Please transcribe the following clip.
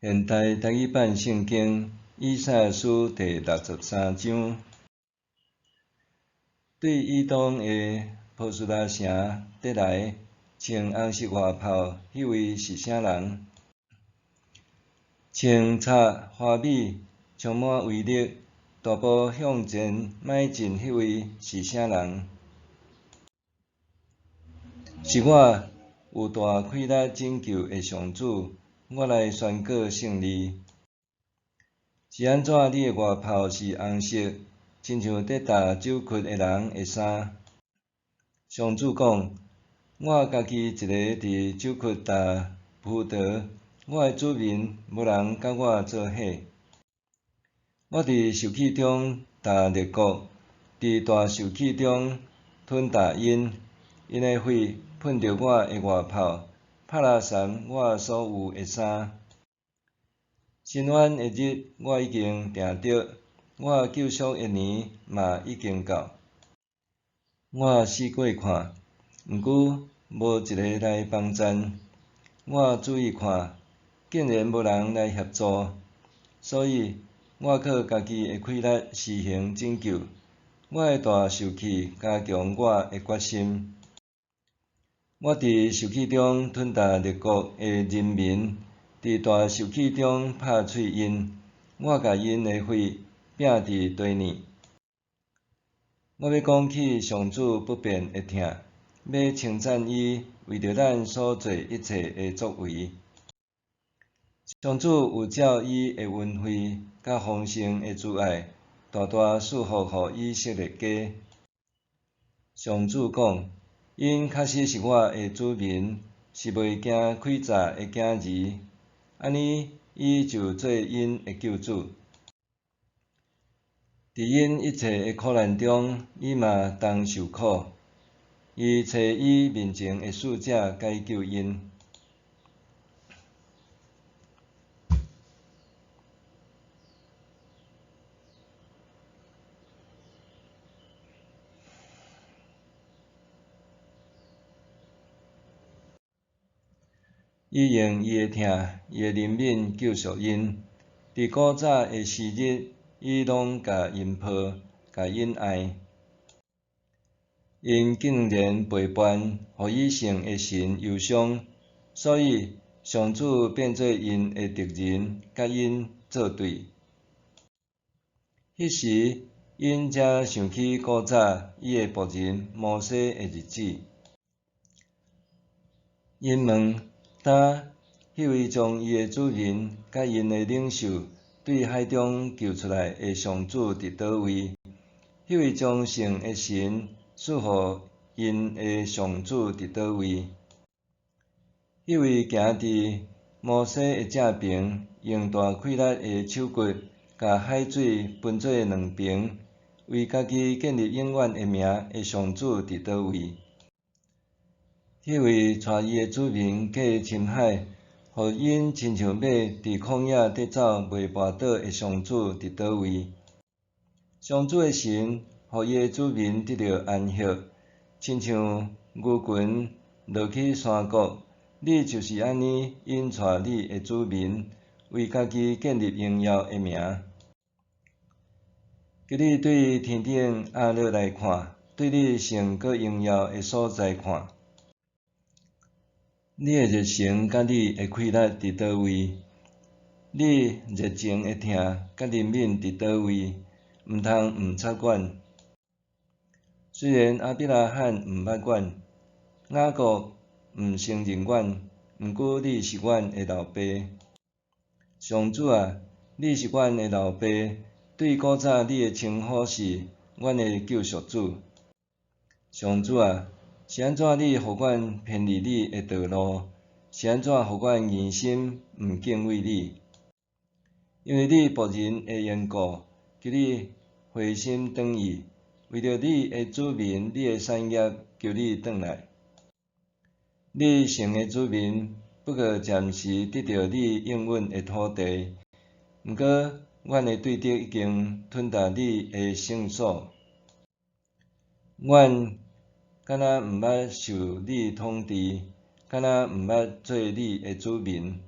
现代台语版圣经以赛亚书第63章，对以东的波斯拉城得来，穿红色外袍，迄位是啥人？穿插花美，充满威力，大步向前迈进，迄位是啥人？是我有大气力拯救的上主，我来宣告胜利。是安怎？你的外袍是红色，亲像伫踏酒窟的人的衫。上主讲：我家己一个伫酒窟踏葡萄，我的子民无人甲我做伙。我伫受气中踏列国，伫大受气中吞大鹰。因的血喷着我的外袍，拍落散我所有的衫。伸冤的日我已经定着，我救赎的年嘛已经到。我试过看，毋过无一个来帮衬。我注意看，竟然无人来协助，所以我靠家己的气力施行拯救。我的大受气加强我的决心。我伫受气中吞踏列国的人民，伫大受气中拍碎因。我甲因的血拼伫地面。我要讲起上主不变的疼，要称赞伊为着咱所做一切的作为。上主有照伊的恩惠甲丰盛的慈爱，大大赐福予以色列家。上主讲：因确实是我的子民，是袂惊诡诈的囝儿。安尼，伊就做因的救主。伫因一切的苦难中，伊嘛同受苦。伊找伊面前的使者解救因。伊用伊的疼、伊的怜悯救赎因。伫古早的时日，伊拢甲因抱，甲因爱。因竟然背叛，互以圣的神忧伤，所以上主变做因的敌人，甲因作对。迄时，因才想起古早伊的仆人摩西的日子。因问：呾，迄位将伊的子民甲因的领袖对海中救出来的上主伫倒位？迄位将圣的神赐予因的上主伫倒位？迄位行伫摩西的正边，用大气力的手骨，甲海水分做两边，为家己建立永远的名的上主伫倒位？迄位带伊的子民过深海，互因亲像马伫旷野得走袂跋倒的上主伫倒位？上主的神互伊的子民得到安息，亲像牛群落去山谷。你就是安尼引带你的子民，为家己建立荣耀的名。叫你对天顶下落来看，对你上阁荣耀的所在看。你的热诚甲你的气力伫倒位？你热情的疼甲怜悯伫倒位？毋通毋插管。虽然亚伯拉罕毋捌阮，雅各毋承认阮，毋过你是阮的老爸。上主啊，你是阮的老爸，对古早你的称呼是阮的救赎主。上主啊，是安怎你互阮偏离你的道路？是安怎互阮硬心毋敬畏你？因为你仆人的缘故，求你回心转意，为着你的子民、你的产业，求你转来。你圣的子民不过暂时得到你应允的土地，毋过阮的对敌已经吞踏你的圣所。阮敢若毋捌受你统治，敢若毋捌做你的子民。